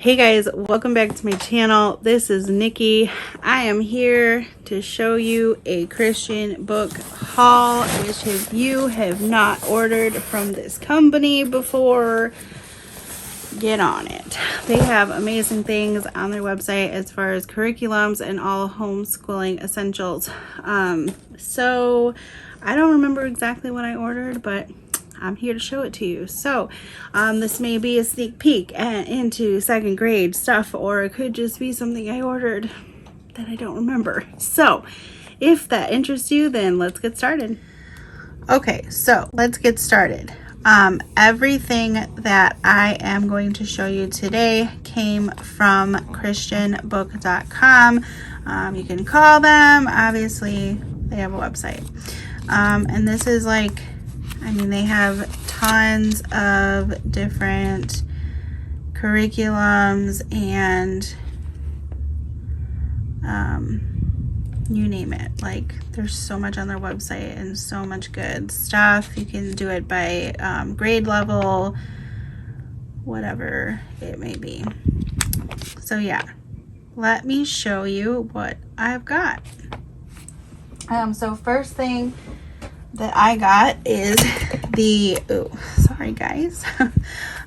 Hey guys, welcome back to my channel. This is Nikki. I am here to show you a Christian book haul, which if you have not ordered from this company before, get on it. They have amazing things on their website as far as curriculums and all homeschooling essentials. So I don't remember exactly what I ordered, but I'm here to show it to you. So this may be a sneak peek into second grade stuff, or it could just be something I ordered that I don't remember. So if that interests you, then let's get started. Okay, so let's get started. Everything that I am going to show you today came from christianbook.com. You can call them, obviously they have a website. And this is like, they have tons of different curriculums and you name it. Like, there's so much on their website and so much good stuff. You can do it by grade level, whatever it may be. So yeah, let me show you what I've got. So first thing that I got is the, sorry guys,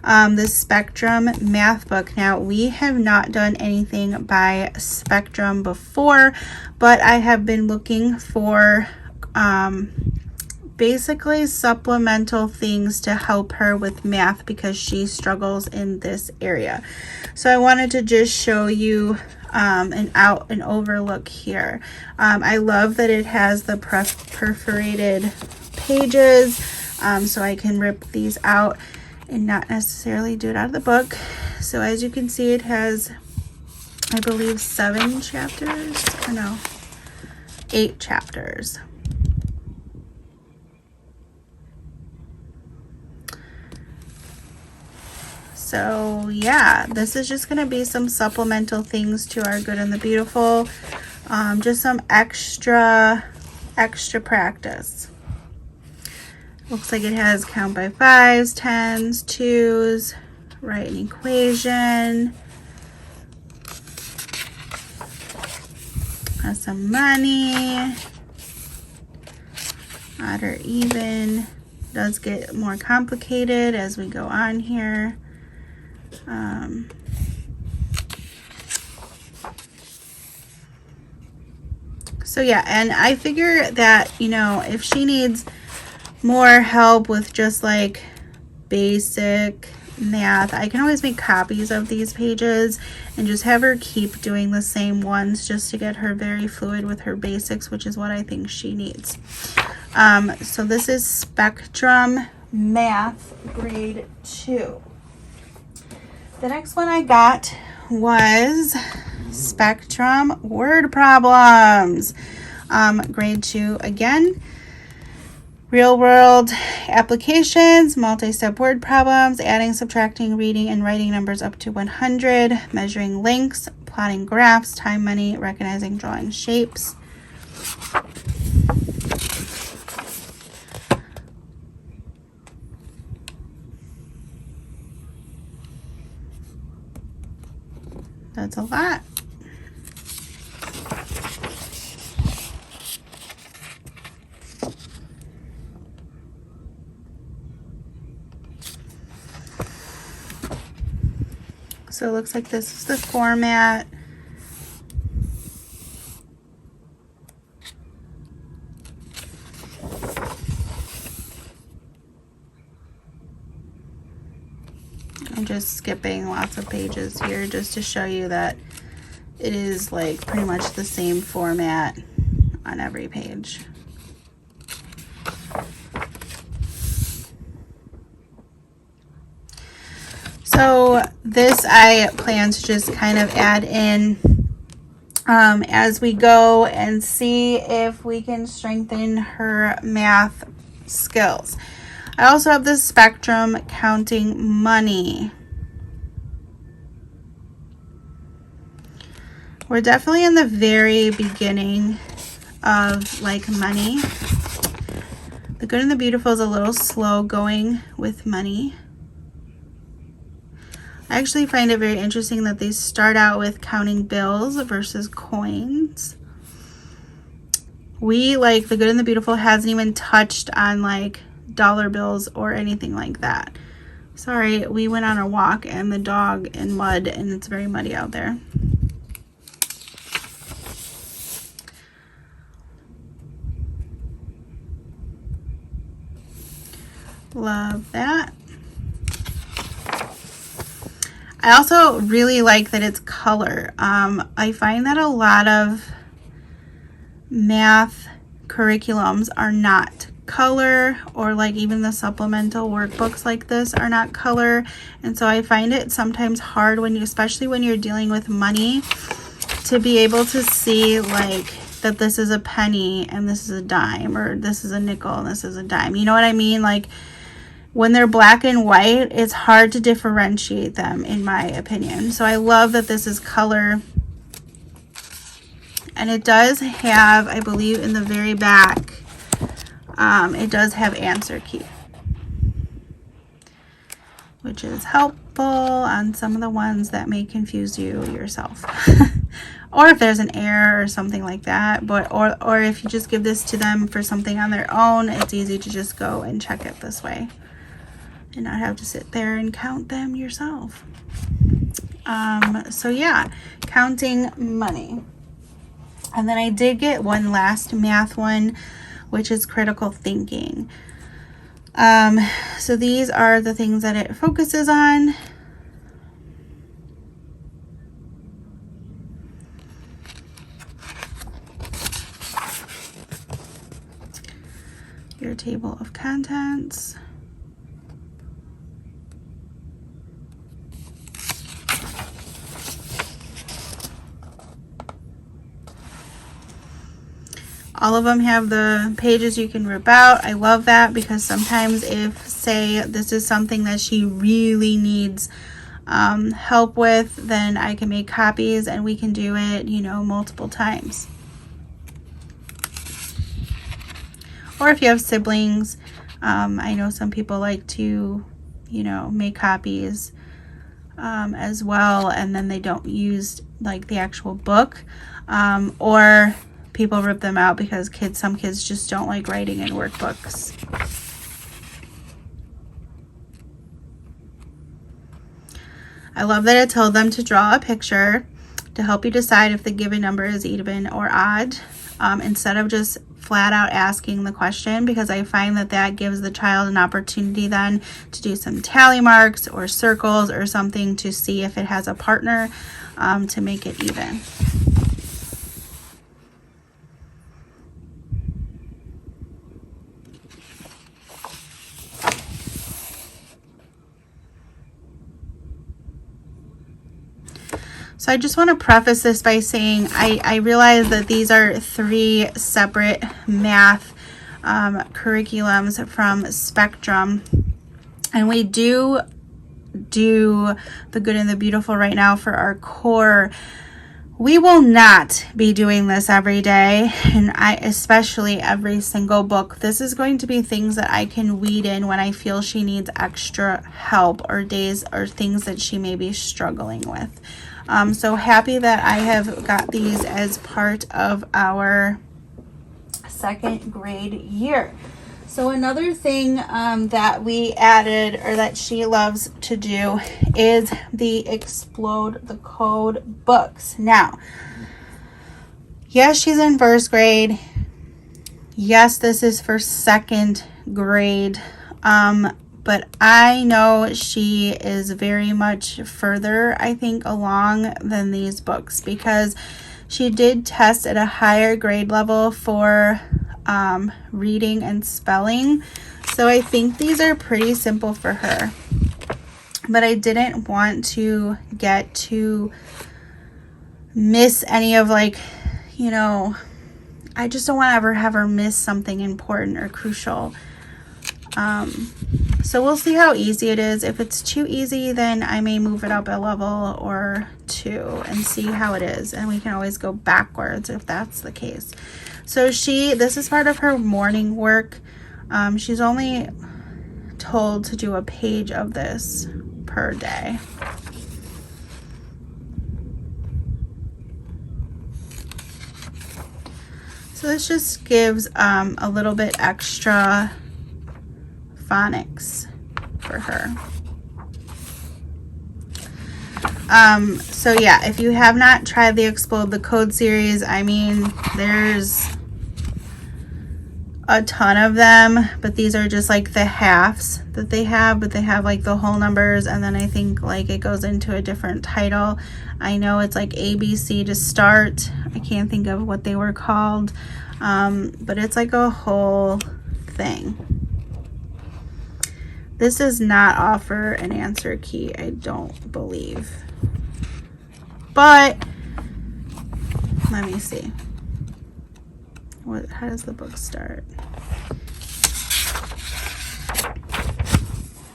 the Spectrum math book. Now, we have not done anything by Spectrum before, but I have been looking for basically supplemental things to help her with math because she struggles in this area. So I wanted to just show you an overlook here. I love that it has the perforated pages, so I can rip these out and not necessarily do it out of the book. So as you can see, it has, I believe, 7 chapters, or no, 8 chapters. So yeah, this is just going to be some supplemental things to our Good and the Beautiful. Just some extra practice. Looks like it has count by 5s, 10s, 2s, write an equation. Has some money. Odd or even. Does get more complicated as we go on here. So yeah, and I figure that, if she needs more help with just like basic math, I can always make copies of these pages and just have her keep doing the same ones just to get her very fluid with her basics, which is what I think she needs. So this is Spectrum Math Grade 2. The next one I got was Spectrum Word Problems, Grade 2 again. Real world applications, multi-step word problems, adding, subtracting, reading, and writing numbers up to 100, measuring lengths, plotting graphs, time, money, recognizing, drawing shapes. That's a lot. So it looks like this is the format. I'm just skipping lots of pages here just to show you that it is like pretty much the same format on every page. So this I plan to just kind of add in as we go and see if we can strengthen her math skills. I also have the Spectrum Counting Money. We're definitely in the very beginning of like money. The Good and the Beautiful is a little slow going with money. I actually find it very interesting that they start out with counting bills versus coins. We, like The Good and the Beautiful, hasn't even touched on like dollar bills or anything like that. Sorry, we went on a walk and the dog in mud, and it's very muddy out there. Love that. I also really like that it's color. I find that a lot of math curriculums are not color, or like even the supplemental workbooks like this are not color. And so I find it sometimes hard when you, especially when you're dealing with money, to be able to see like that this is a penny and this is a dime, or this is a nickel and this is a dime. You know what I mean? Like when they're black and white, it's hard to differentiate them, in my opinion. So I love that this is color. And it does have, I believe in the very back, it does have answer key, which is helpful on some of the ones that may confuse you yourself. Or if there's an error or something like that. But or if you just give this to them for something on their own, it's easy to just go and check it this way and not have to sit there and count them yourself. So yeah, counting money. And then I did get one last math one, which is critical thinking. So these are the things that it focuses on. Your table of contents. All of them have the pages you can rip out. I love that, because sometimes if, say, this is something that she really needs help with, then I can make copies and we can do it, you know, multiple times. Or if you have siblings, I know some people like to, you know, make copies as well, and then they don't use like the actual book, or people rip them out because some kids just don't like writing in workbooks. I love that it told them to draw a picture to help you decide if the given number is even or odd, instead of just flat out asking the question, because I find that that gives the child an opportunity then to do some tally marks or circles or something to see if it has a partner, to make it even. So I just want to preface this by saying I realize that these are 3 separate math curriculums from Spectrum. And we do The Good and the Beautiful right now for our core. We will not be doing this every day, and especially every single book. This is going to be things that I can weed in when I feel she needs extra help, or days or things that she may be struggling with. So happy that I have got these as part of our 2nd grade year. So another thing that we added, or that she loves to do, is the Explode the Code books. Now, yes, she's in 1st grade. Yes, this is for 2nd grade. But I know she is very much further, I think, along than these books, because she did test at a higher grade level for reading and spelling. So I think these are pretty simple for her. But I didn't want to get to miss any of, like, you know, I just don't want to ever have her miss something important or crucial. So we'll see how easy it is. If it's too easy, then I may move it up a level or 2 and see how it is. And we can always go backwards if that's the case. So this is part of her morning work. She's only told to do a page of this per day. So this just gives a little bit extra phonics for her. So yeah, if you have not tried the Explode the Code series, I mean, there's a ton of them, but these are just like the halves that they have, but they have like the whole numbers, and then I think like it goes into a different title. I know it's like ABC to start. I can't think of what they were called, but it's like a whole thing. This does not offer an answer key, I don't believe. But let me see. How does the book start?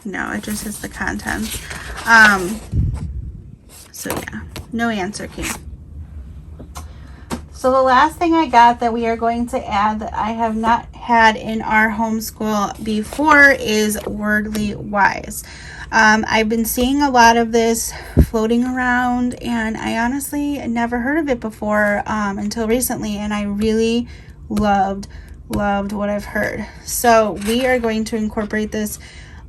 No, it just says the contents. So yeah, no answer key. So the last thing I got that we are going to add that I have not had in our homeschool before is Wordly Wise. I've been seeing a lot of this floating around, and I honestly never heard of it before until recently, and I really loved what I've heard. So we are going to incorporate this,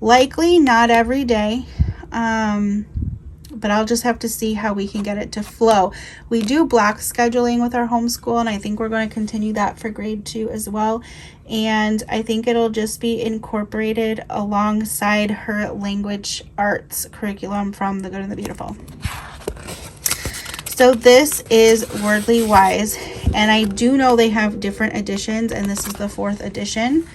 likely not every day, but I'll just have to see how we can get it to flow. We do block scheduling with our homeschool, and I think we're going to continue that for grade 2 as well. And I think it'll just be incorporated alongside her language arts curriculum from The Good and the Beautiful. So this is Wordly Wise, and I do know they have different editions, and this is the 4th edition.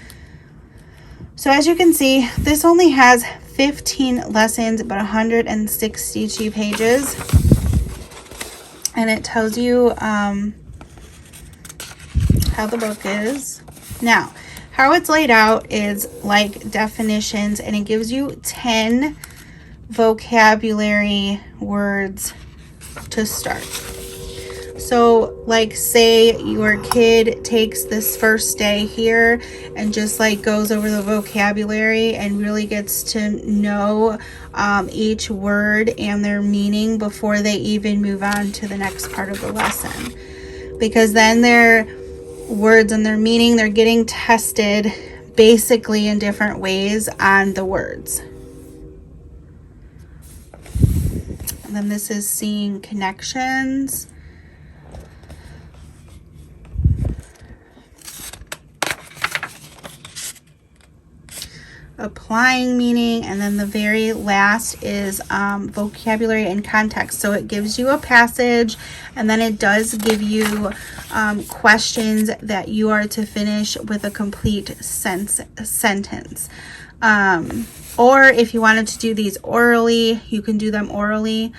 So as you can see, this only has 15 lessons, but 162 pages. And it tells you how the book is. Now, how it's laid out is like definitions, and it gives you 10 vocabulary words to start. So like, say your kid takes this first day here and just like goes over the vocabulary and really gets to know each word and their meaning before they even move on to the next part of the lesson, because then their words and their meaning, they're getting tested basically in different ways on the words. And then this is seeing connections. Applying meaning, and then the very last is vocabulary and context. So it gives you a passage, and then it does give you questions that you are to finish with a complete sentence. Or if you wanted to do these orally, you can do them orally,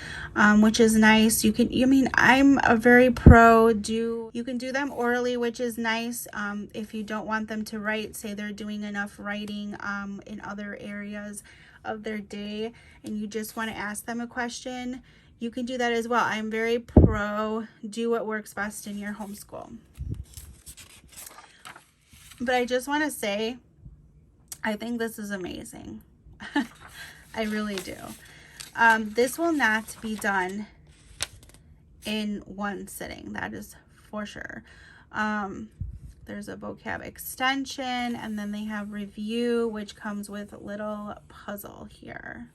which is nice. You can, I'm a very pro you can do them orally, which is nice. If you don't want them to write, say they're doing enough writing in other areas of their day, and you just want to ask them a question, you can do that as well. I'm very pro do what works best in your homeschool. But I just want to say, I think this is amazing. I really do. This will not be done in one sitting, that is for sure. There's a vocab extension, and then they have review, which comes with a little puzzle here.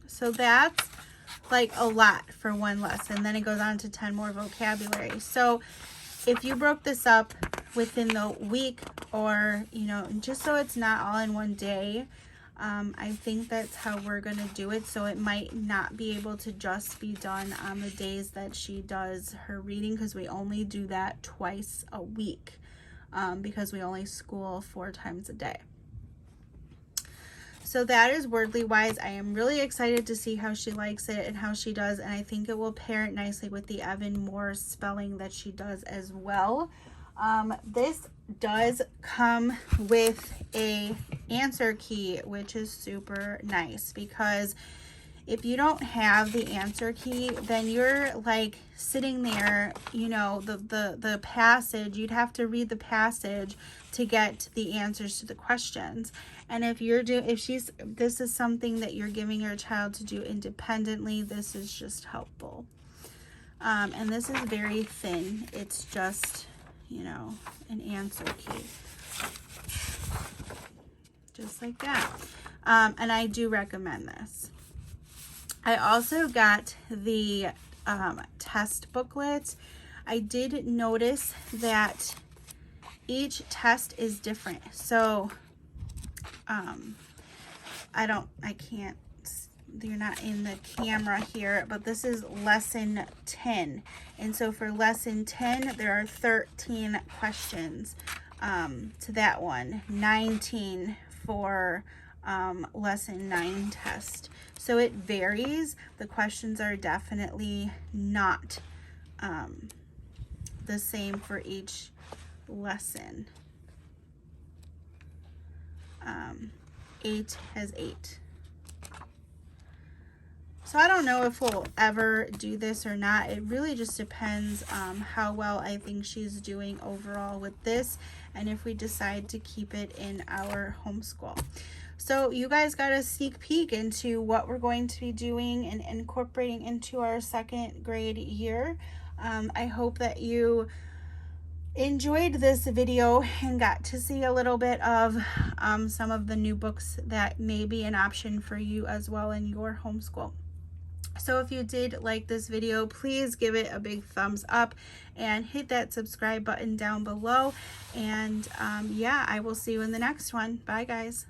So that's like a lot for one lesson. Then it goes on to 10 more vocabulary. So if you broke this up within the week, or just so it's not all in one day, I think that's how we're going to do it. So it might not be able to just be done on the days that she does her reading, because we only do that twice a week, because we only school 4 times a day. So that is Wordly Wise. I am really excited to see how she likes it and how she does, and I think it will pair it nicely with the Evan Moore spelling that she does as well. This does come with a answer key, which is super nice, because if you don't have the answer key, then you're like sitting there, the passage, you'd have to read the passage to get the answers to the questions. And if this is something that you're giving your child to do independently, this is just helpful. And this is very thin. It's just, you know, an answer key. Just like that. And I do recommend this. I also got the test booklet. I did notice that each test is different. So you're not in the camera here, but this is lesson 10. And so for lesson 10, there are 13 questions to that one, 19 for lesson 9 test. So it varies. The questions are definitely not the same for each lesson. 8 has 8. So I don't know if we'll ever do this or not. It really just depends how well I think she's doing overall with this, and if we decide to keep it in our homeschool. So you guys got a sneak peek into what we're going to be doing and incorporating into our 2nd grade year. I hope that you enjoyed this video and got to see a little bit of some of the new books that may be an option for you as well in your homeschool. So if you did like this video, please give it a big thumbs up and hit that subscribe button down below. And yeah, I will see you in the next one. Bye, guys.